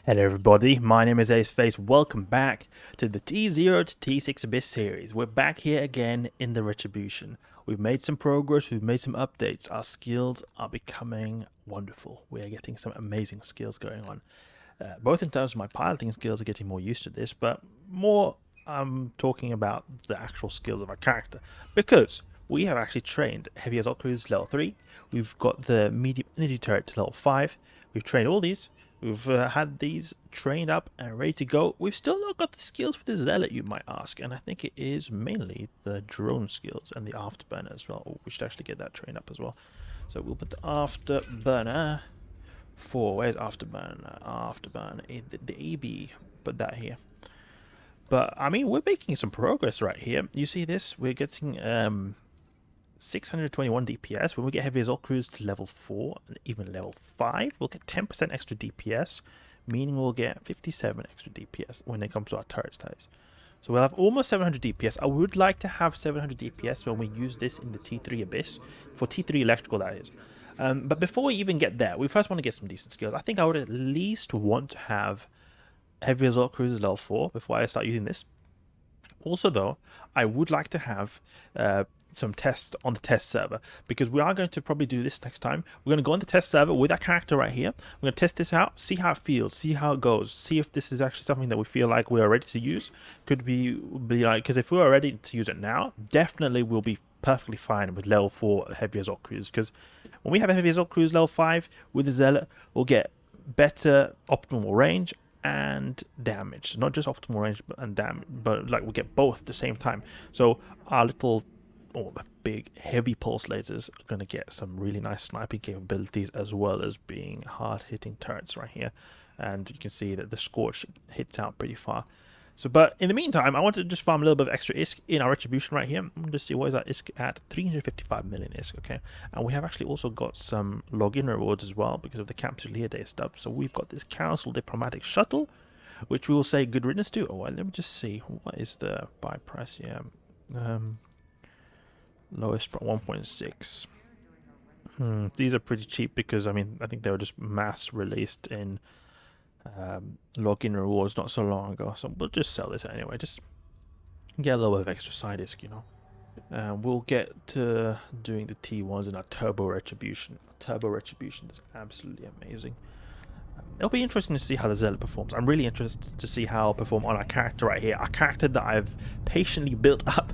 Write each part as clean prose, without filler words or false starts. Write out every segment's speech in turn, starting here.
Hello everybody, my name is Aceface. Welcome back to the T0 to T6 Abyss series. We're back here again in the Retribution. We've made some progress, we've made some updates. Our skills are becoming wonderful. We are getting some amazing skills going on. Both in terms of my piloting skills are getting more used to this, but more I'm talking about the actual skills of our character. Because we have actually trained Heavy Assault Cruise level 3, we've got the Medium Energy Turret to level 5, we've trained all these. We've had these trained up and ready to go. We've still not got the skills for the Zealot, you might ask, and I think it is mainly the drone skills and the afterburner as well. Oh, we should actually get that trained up as well. So we'll put the afterburner for, where's afterburner? Afterburner, the EB, put that here. But I mean, we're making some progress right here. You see this? We're getting 621 DPS. When we get Heavy Assault Cruise to level 4 and even level 5, we'll get 10% extra DPS, meaning we'll get 57 extra DPS when it comes to our turret size. So we'll have almost 700 DPS. I would like to have 700 DPS when we use this in the T3 Abyss, for T3 Electrical that is. But before we even get there, we first want to get some decent skills. I think I would at least want to have Heavy Assault Cruise level 4 before I start using this. Also though, I would like to have some tests on the test server, because we are going to probably do this next time. We're going to go on the test server with our character right here. We're going to test this out, see how it feels, see how it goes, see if this is actually something that we feel like we are ready to use. Could be like, because if we are ready to use it now, definitely we'll be perfectly fine with level 4 Heavy Assault Cruise, because when we have a Heavy Assault Cruise level 5 with the Zealot, we'll get better optimal range and damage. Not just optimal range and damage, but like we'll get both at the same time. So our little big heavy pulse lasers are going to get some really nice sniping capabilities, as well as being hard hitting turrets right here. And you can see that the Scorch hits out pretty far. So, but in the meantime, I want to just farm a little bit of extra ISK in our Retribution right here. I'm going to see what is our ISK at. 355 million ISK, okay. And we have actually also got some login rewards as well because of the Capsuleer Day stuff. So we've got this Council Diplomatic Shuttle, which we will say good riddance to. Oh, well, let me just see. What is the buy price here? Lowest 1.6. These are pretty cheap because, I mean, I think they were just mass released in login rewards not so long ago. So we'll just sell this anyway. Just get a little bit of extra side ISK, you know. We'll get to doing the T1s in our Turbo Retribution. Turbo Retribution is absolutely amazing. It'll be interesting to see how the Zealot performs. I'm really interested to see how it'll perform on our character right here. Our character that I've patiently built up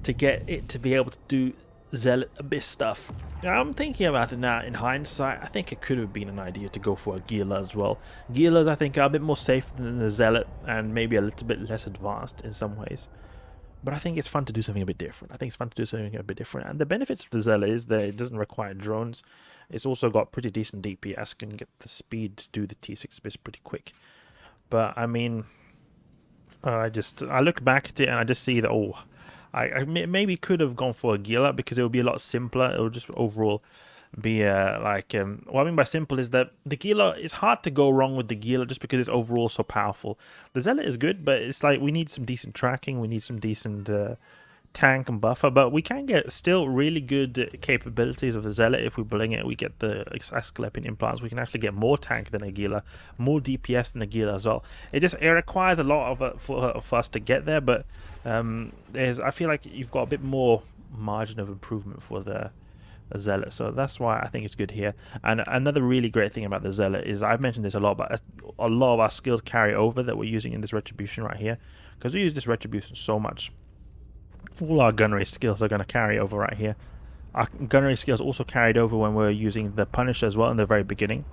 to get it to be able to do Zealot Abyss stuff. Now, I'm thinking about it now in hindsight. I think it could have been an idea to go for a Gila as well. Gilas, I think, are a bit more safe than the Zealot and maybe a little bit less advanced in some ways. But I think it's fun to do something a bit different. And the benefits of the Zealot is that it doesn't require drones. It's also got pretty decent DPS, can get the speed to do the T6 Abyss pretty quick. But I mean, I look back at it and I just see that, I maybe could have gone for a Gila because it would be a lot simpler. It would just overall be what I mean by simple is that the Gila, it's hard to go wrong with the Gila just because it's overall so powerful. The Zealot is good, but it's like we need some decent tracking, we need some decent tank and buffer, but we can get still really good capabilities of the Zealot. If we bring it, we get the Asclepian implants. We can actually get more tank than a Gila, more DPS than a Gila as well. It requires a lot of it for us to get there, but I feel like you've got a bit more margin of improvement for the Zealot, so that's why I think it's good here. And another really great thing about the Zealot is, I've mentioned this a lot, but a lot of our skills carry over that we're using in this Retribution right here, because we use this Retribution so much. All our gunnery skills are going to carry over right here. Our gunnery skills also carried over when we're using the Punisher as well in the very beginning.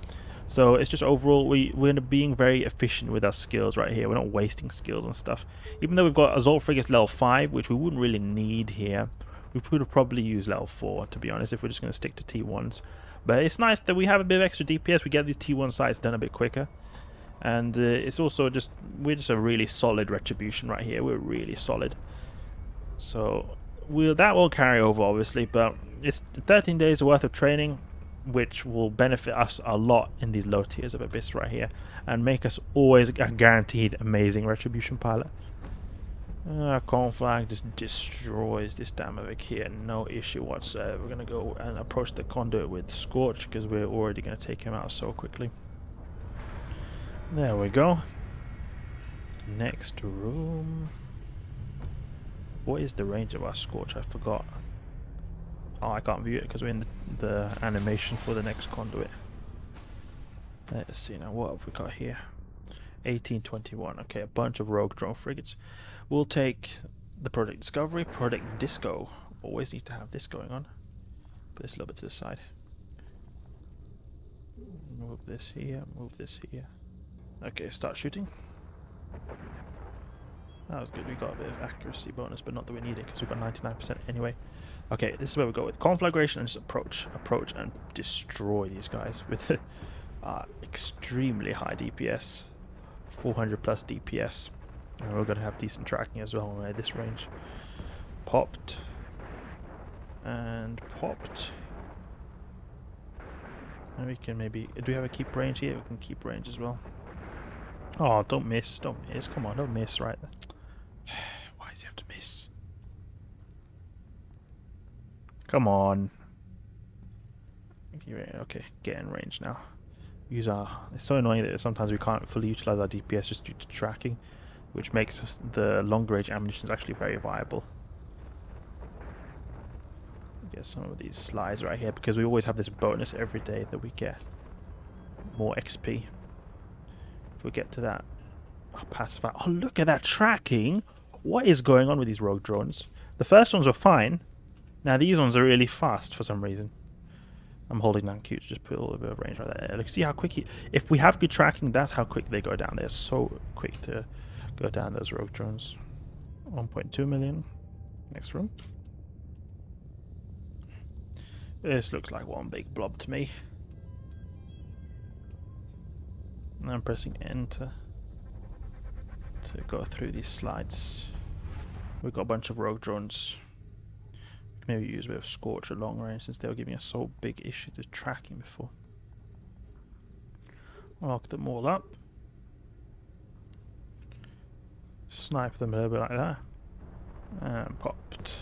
So it's just overall, we're being very efficient with our skills right here. We're not wasting skills and stuff. Even though we've got Assault Frigates level 5, which we wouldn't really need here. We could have probably used level 4, to be honest, if we're just going to stick to T1s. But it's nice that we have a bit of extra DPS. We get these T1 sites done a bit quicker. And it's also just, we're just a really solid Retribution right here. We're really solid. So that will carry over, obviously, but it's 13 days worth of training, which will benefit us a lot in these low tiers of Abyss right here, and make us always a guaranteed amazing Retribution pilot. Conflag just destroys this Damavic here, no issue whatsoever. We're going to go and approach the Conduit with Scorch, because we're already going to take him out so quickly. There we go. Next room. What is the range of our Scorch? I forgot. Oh, I can't view it because we're in the animation for the next conduit. Let's see now, what have we got here? 1821. Okay, a bunch of rogue drone frigates. We'll take the Project Discovery, Project Disco. Always need to have this going on. Put this a little bit to the side. Move this here, move this here. Okay, start shooting. That was good. We got a bit of accuracy bonus, but not that we need it because we got 99% anyway. Okay, this is where we go with conflagration and just approach and destroy these guys with extremely high DPS, 400 plus DPS, and we're gonna have decent tracking as well at this range. Popped and popped, and we can maybe. Do we have a keep range here? We can keep range as well. Oh, don't miss! Don't miss! Come on, don't miss! Right. Why does he have to miss? Come on. Okay, get in range now. Use our. It's so annoying that sometimes we can't fully utilize our DPS just due to tracking, which makes the longer range ammunition actually very viable. Get some of these slides right here because we always have this bonus every day that we get more XP. If we get to that, pacify. Oh, look at that tracking! What is going on with these rogue drones? The first ones were fine. Now these ones are really fast for some reason. I'm holding down Q to just put a little bit of range right there. Look, see how quick if we have good tracking, that's how quick they go down. They're so quick to go down, those rogue drones. 1.2 million. Next room. This looks like one big blob to me. And I'm pressing enter to go through these slides. We've got a bunch of rogue drones. Maybe use a bit of Scorch at long range since they were giving us so big issue to tracking before. Lock them all up. Snipe them a little bit like that. And popped.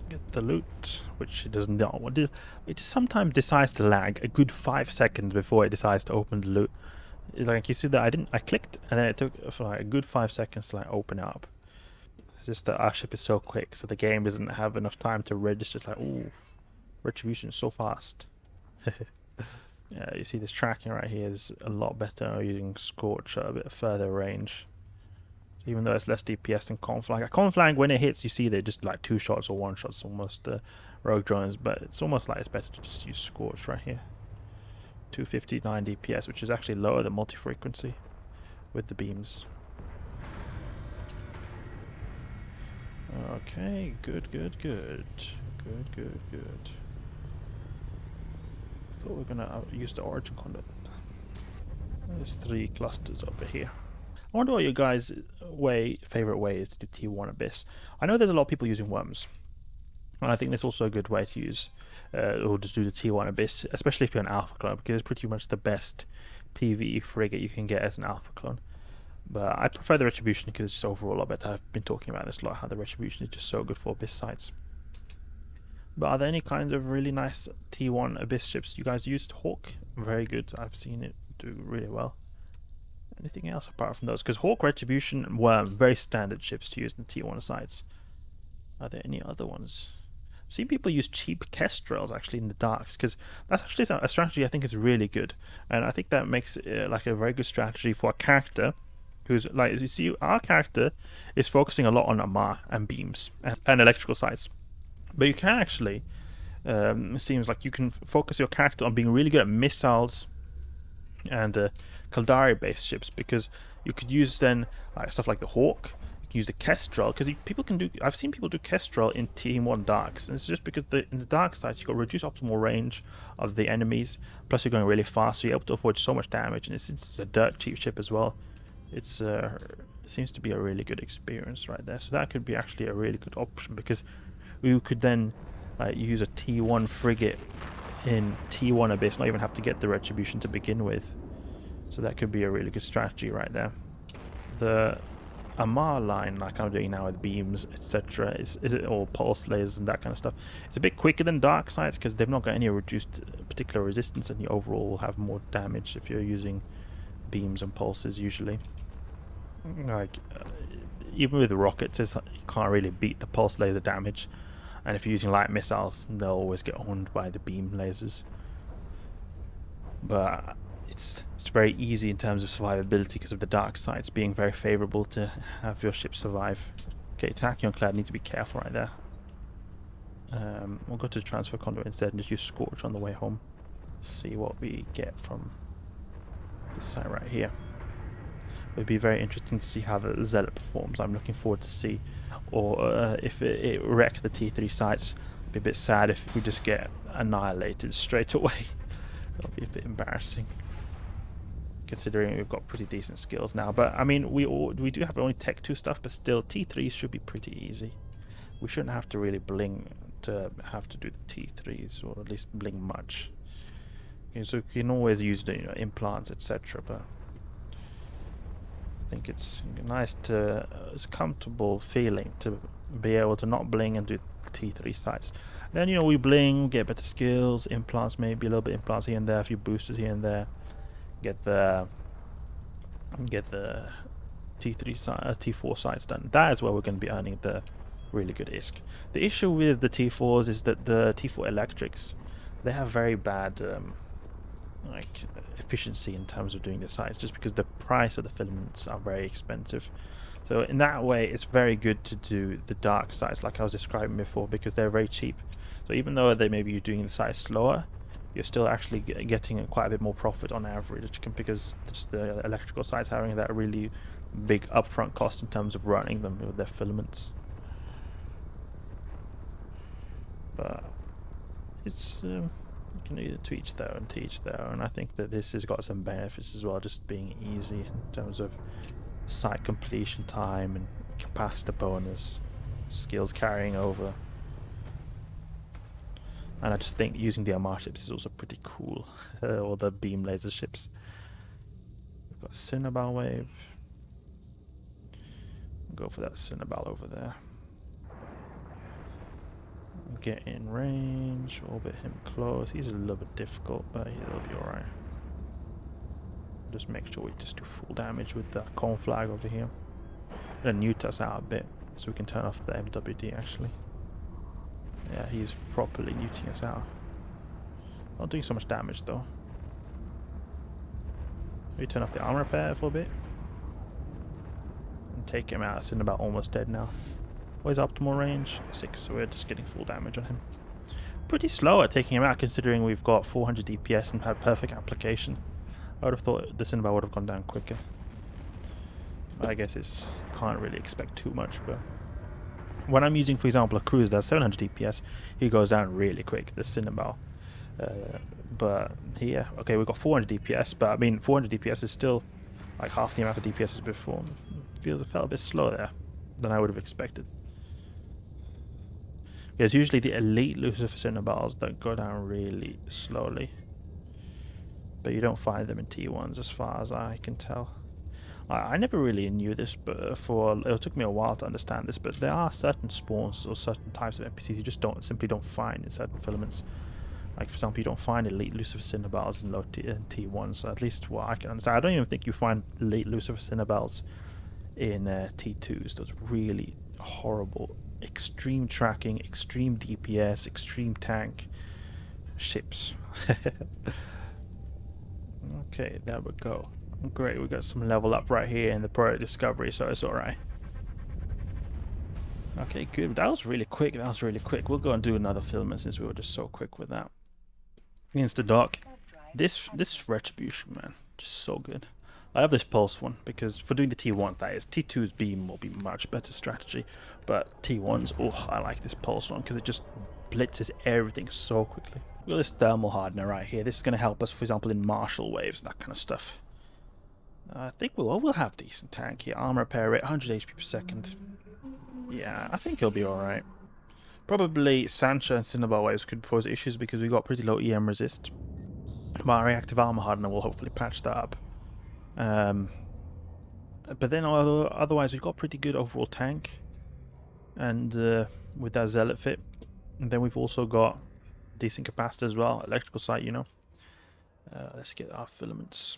Get the loot, which it does not want to. It sometimes decides to lag a good 5 seconds before it decides to open the loot. It's like you see that I clicked and then it took for like a good 5 seconds to like open it up. Just that our ship is so quick, so the game doesn't have enough time to register. It's like, ooh, Retribution is so fast. Yeah, you see this tracking right here is a lot better using Scorch at a bit further range. So even though it's less DPS than Conflag. A Conflag, when it hits, you see they're just like 2 shots or 1 shots almost, rogue drones, but it's almost like it's better to just use Scorch right here. 259 DPS, which is actually lower than multi-frequency with the beams. Okay, good. Thought we were gonna use the origin conduit. There's 3 clusters over here. I wonder what your guys' favorite way is to do T1 Abyss. I know there's a lot of people using worms, and I think that's also a good way to use, or just do the T1 Abyss, especially if you're an alpha clone, because it's pretty much the best PvE frigate you can get as an alpha clone. But I prefer the Retribution because it's just overall a lot better. I've been talking about this a lot, how the Retribution is just so good for Abyss sites. But are there any kind of really nice T1 Abyss ships? You guys used Hawk? Very good. I've seen it do really well. Anything else apart from those? Because Hawk, Retribution, and Worm, very standard ships to use in T1 sites. Are there any other ones? I've seen people use cheap Kestrels actually in the darks, because that's actually a strategy I think is really good. And I think that makes it like a very good strategy for a character who's like, as you see, our character is focusing a lot on Amar and beams and electrical sites. But you can actually, it seems like you can focus your character on being really good at missiles and Kaldari based ships, because you could use then like stuff like the Hawk. You can use the Kestrel, because people can do. I've seen people do Kestrel in Team 1 darks, and it's just because in the dark sites you've got reduced optimal range of the enemies, plus you're going really fast, so you're able to avoid so much damage, and since it's a dirt cheap ship as well, it seems to be a really good experience right there. So that could be actually a really good option, because we could then use a T1 frigate in T1 Abyss, not even have to get the Retribution to begin with. So that could be a really good strategy right there. The Amar line, like I'm doing now with beams, etc., is all pulse lasers and that kind of stuff. It's a bit quicker than dark sides because they've not got any reduced particular resistance, and you overall will have more damage if you're using beams and pulses usually. Like even with the rockets, you can't really beat the pulse laser damage, and if you're using light missiles, they'll always get owned by the beam lasers. But it's very easy in terms of survivability because of the dark sides being very favourable to have your ship survive. Okay, Tachyon-clad, need to be careful right there. We'll go to the transfer conduit instead and just use Scorch on the way home. See what we get from this side right here. It would be very interesting to see how the Zealot performs. I'm looking forward to see, or if it wreck the T3 sites. It'd be a bit sad if we just get annihilated straight away. That'll be a bit embarrassing, considering we've got pretty decent skills now. But I mean, we do have only Tech 2 stuff, but still T3s should be pretty easy. We shouldn't have to really bling to have to do the T3s, or at least bling much. Okay, so you can always use the implants, etc. But I think it's nice to, it's a comfortable feeling to be able to not bling and do T3 sites. Then we bling, get better skills, implants, maybe a little bit implants here and there, a few boosters here and there. Get the T4 sites done. That is where we're going to be earning the really good ISK. The issue with the T4s is that the T4 electrics, they have very bad like efficiency in terms of doing the sites, just because the price of the filaments are very expensive. So in that way, it's very good to do the dark sites like I was describing before, because they're very cheap. So even though they maybe you're doing the sites slower, you're still actually getting quite a bit more profit on average, because just the electrical sites having that really big upfront cost in terms of running them with their filaments. But it's you can either to each their own, to each their own. I think that this has got some benefits as well, just being easy in terms of site completion time and capacitor bonus, skills carrying over. And I just think using the Armar ships is also pretty cool, or the beam laser ships. We've got Cinnabar wave. Go for that Cinnabar over there. Get in range, orbit him close. He's a little bit difficult, but he'll be alright. Just make sure we just do full damage with the cone flag over here. And newt us out a bit, so we can turn off the MWD actually. Yeah, he's properly neuting us out. Not doing so much damage though. Maybe turn off the armor repair for a bit. And take him out. Cinnabar almost dead now. What is optimal range? 6, so we're just getting full damage on him. Pretty slow at taking him out, considering we've got 400 DPS and had perfect application. I would have thought the Cinnabar would have gone down quicker. But I guess can't really expect too much. But when I'm using, for example, a cruiser that's 700 DPS, he goes down really quick, the Cinnabar. But here, okay, we've got 400 DPS, but I mean, 400 DPS is still like half the amount of DPS as before. It felt a bit slower there than I would have expected. Because usually the elite Lucifer Cinnabars that go down really slowly. But you don't find them in T1s as far as I can tell. I never really knew this, but it took me a while to understand this, but there are certain spawns or certain types of NPCs you just simply don't find in certain filaments. Like for example, you don't find elite Lucifer Cinnabars in low T1s, so at least what I can understand. I don't even think you find elite Lucifer Cinnabars in T2s. Those really horrible, extreme tracking, extreme DPS, extreme tank ships. Okay, there we go. Great, we got some level up right here in the product discovery, so it's alright. Okay, good. That was really quick. That was really quick. We'll go and do another filament since we were just so quick with that. Insta dock. This Retribution, man, just so good. I have this pulse one because for doing the T1, that is. T2's beam will be much better strategy, but T1's, oh, I like this pulse one because it just blitzes everything so quickly. We've got this thermal hardener right here. This is going to help us, for example, in martial waves, that kind of stuff. I think we'll have decent tank here. Armor repair rate, 100 HP per second. Yeah, I think he'll be alright. Probably Sancha and Cinnabar waves could pose issues because we got pretty low EM resist. But our reactive armor hardener will hopefully patch that up. But then otherwise we've got pretty good overall tank, and with that Zealot fit, and then we've also got decent capacitor as well, electrical sight, you know. Let's get our filaments.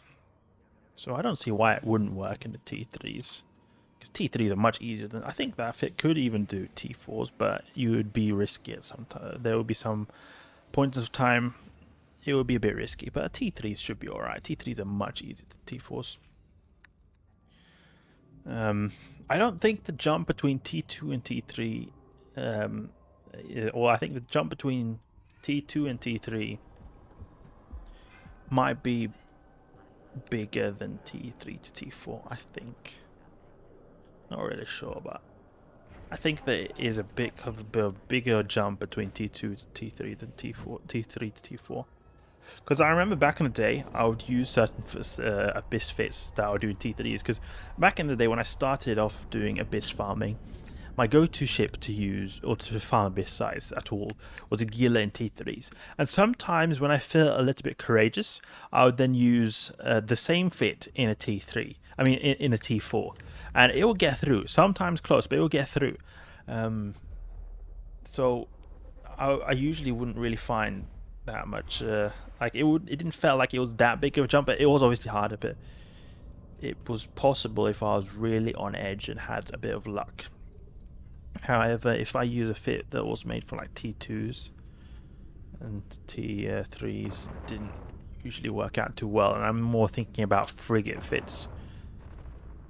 So I don't see why it wouldn't work in the T3s. Because T3s are much easier than... I think that fit could even do T4s, but you would be risky at some time. There would be some points of time it would be a bit risky, but T3s should be alright. T3s are much easier than T4s. I don't think the jump between T2 and T3... I think the jump between T2 and T3 might be bigger than T3 to T4, I think. Not really sure, but I think there is a bigger jump between T2 to T3 than T3 to T4. Because I remember back in the day, I would use certain abyss fits that I would do in T3s. Because back in the day when I started off doing abyss farming, my go-to ship to use, or to farm abyss sites at all, was a Gila in T3s. And sometimes when I felt a little bit courageous, I would then use the same fit in a T3. I mean, in a T4. And it will get through. Sometimes close, but it will get through. So I usually wouldn't really find that much... like it didn't feel like it was that big of a jump, but it was obviously harder, but it was possible if I was really on edge and had a bit of luck. However, if I use a fit that was made for like T2s and T3s, didn't usually work out too well, and I'm more thinking about frigate fits.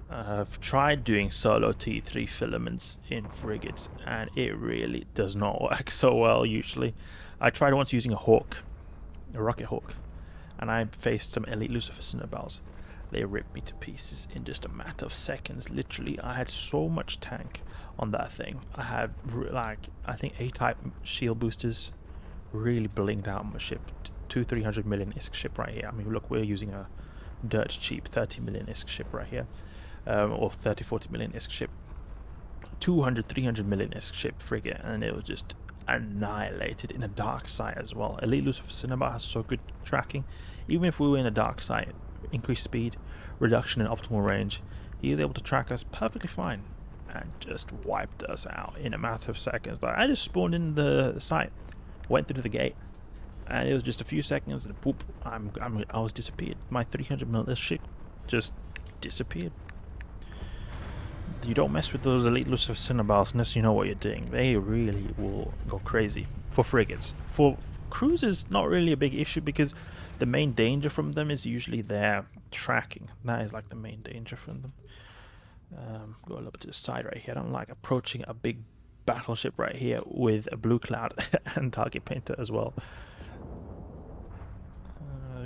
I've tried doing solo T3 filaments in frigates, and it really does not work so well usually. I tried once using a rocket hawk, and I faced some elite Lucifer Cinnabars. They ripped me to pieces in just a matter of seconds. Literally, I had so much tank on that thing. I had like, I think A-type shield boosters really blinked out on my ship. 200-300 million ISK ship right here. I mean, look, we're using a dirt cheap 30 million ISK ship right here. Or 30-40 million ISK ship. 200-300 million ISK ship frigate, and it was just annihilated in a dark site as well. Elite Lucifer Cinnabar has so good tracking. Even if we were in a dark site, increased speed, reduction in optimal range, he was able to track us perfectly fine and just wiped us out in a matter of seconds. Like, I just spawned in the site, went through the gate, and it was just a few seconds, and boop, I was disappeared. My 300 mil ship just disappeared. You don't mess with those elite Lucifer Cinnabars unless you know what you're doing. They really will go crazy for frigates. For cruisers, not really a big issue, because the main danger from them is usually their tracking. That is like the main danger from them. Go a little bit to the side right here. I don't like approaching a big battleship right here with a blue cloud and target painter as well.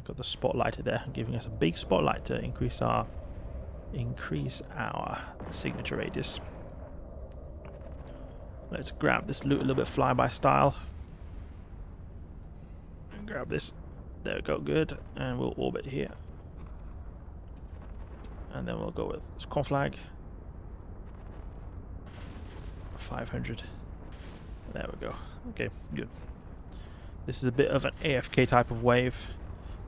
Got the spotlighter there, giving us a big spotlight to increase our signature radius. Let's grab this loot a little bit flyby style. And grab this. There we go, good. And we'll orbit here. And then we'll go with conflag. 500. There we go. Okay, good. This is a bit of an AFK type of wave.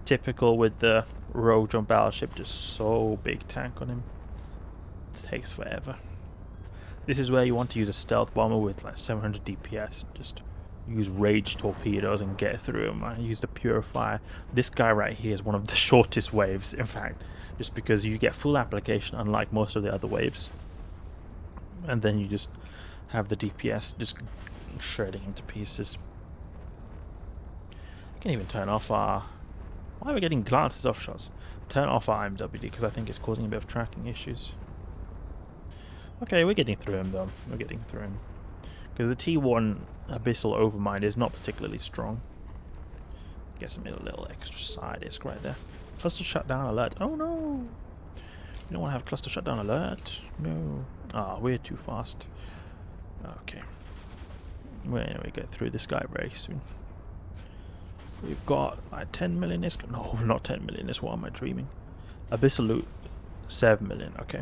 Typical with the rogue jump battleship, just so big tank on him. It takes forever. This is where you want to use a stealth bomber with like 700 DPS. Just use rage torpedoes and get through them. I use the purifier. This guy right here is one of the shortest waves, in fact, just because you get full application unlike most of the other waves. And then you just have the DPS just shredding him to pieces. You can even turn off our... Why are we getting glances off shots? Turn off our MWD because I think it's causing a bit of tracking issues. Okay, we're getting through him though. We're getting through him. Because the T1 Abyssal Overmind is not particularly strong. Guess I made a little extra side disc right there. Cluster shutdown alert. Oh no! You don't want to have cluster shutdown alert. No. Ah, we're too fast. Okay. We're going to get through this guy very soon. We've got like 10 million ISK. No, not 10 million ISK. What am I dreaming? Abyssal loot, 7 million. Okay.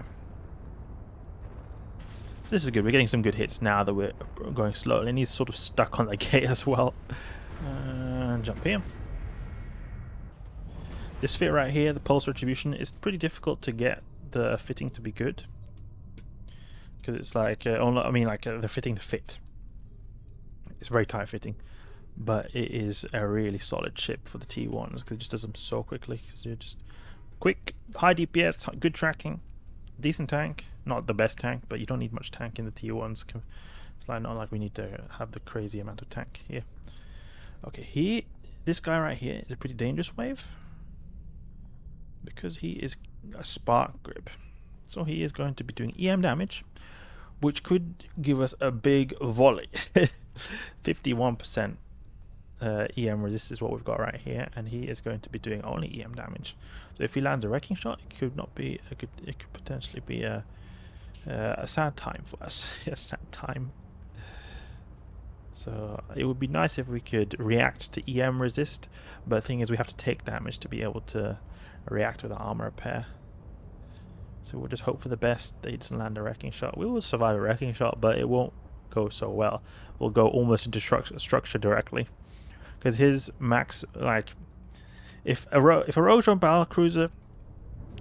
This is good. We're getting some good hits now that we're going slowly. And he's sort of stuck on the gate as well. Jump here. This fit right here, the Pulse Retribution, is pretty difficult to get the fitting to be good. Because it's like, the fitting to fit. It's very tight fitting. But it is a really solid ship for the T1s because it just does them so quickly because they're just Quick, high DPS, good tracking, decent tank. Not the best tank, but you don't need much tank in the tier 1s. It's like not like we need to have the crazy amount of tank here. Okay, this guy right here is a pretty dangerous wave because he is a spark grip. So he is going to be doing EM damage, which could give us a big volley. 51% EM resist is what we've got right here, and he is going to be doing only EM damage. So if he lands a wrecking shot, it could not be it could potentially be a sad time for us. A sad time. So it would be nice if we could react to EM resist, but the thing is we have to take damage to be able to react with the armor repair. So we'll just hope for the best that he doesn't land a wrecking shot. We will survive a wrecking shot, but it won't go so well. We'll go almost into structure directly, because his max, like, if a Rojo battle cruiser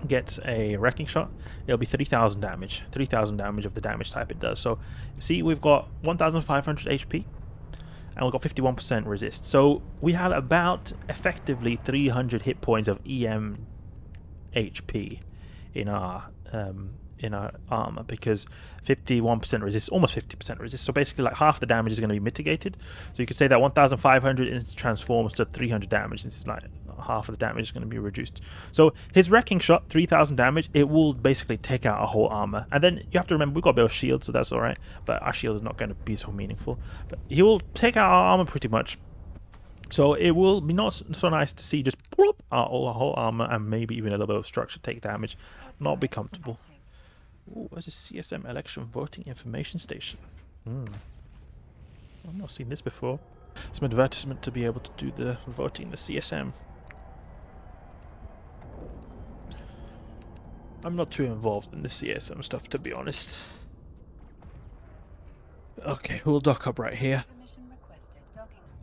gets a wrecking shot, it'll be 3,000 damage. 3,000 damage of the damage type it does. So see, we've got 1,500 HP, and we've got 51% resist. So we have about effectively 300 hit points of EM HP in our armor, because 51% resist, almost 50% resist. So basically, like, half the damage is going to be mitigated. So you could say that 1,500 transforms to 300 damage. This is like half of the damage is going to be reduced. So his wrecking shot, 3,000 damage, it will basically take out our whole armor. And then you have to remember, we've got a bit of shield, so that's all right. But our shield is not going to be so meaningful. But he will take out our armor pretty much. So it will be not so nice to see just our whole armor and maybe even a little bit of structure take damage. Not be comfortable. Ooh, where's a CSM election voting information station? I've not seen this before. Some advertisement to be able to do the voting in the CSM. I'm not too involved in the CSM stuff, to be honest. Okay, we'll dock up right here.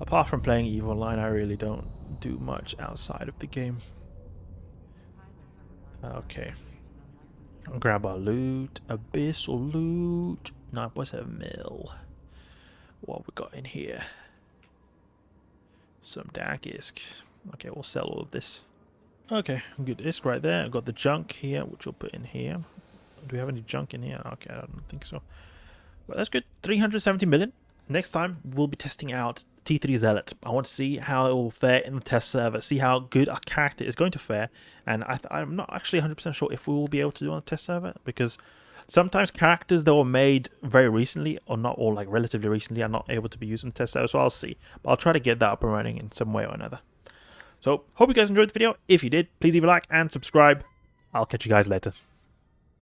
Apart from playing EVE Online, I really don't do much outside of the game. Okay. I'll grab our loot. Abyssal loot. 9.7 mil. What we got in here? Some dark isk. Okay, we'll sell all of this. Okay, good isk right there. I've got the junk here, which we'll put in here. Do we have any junk in here? Okay, I don't think so. Well, that's good. 370 million. Next time, we'll be testing out T3 Zealot. I want to see how it will fare in the test server, see how good our character is going to fare, and I'm not actually 100% sure if we will be able to do it on the test server, because sometimes characters that were made very recently, or not all, like relatively recently, are not able to be used on the test server, so I'll see. But I'll try to get that up and running in some way or another. So, hope you guys enjoyed the video. If you did, please leave a like and subscribe. I'll catch you guys later.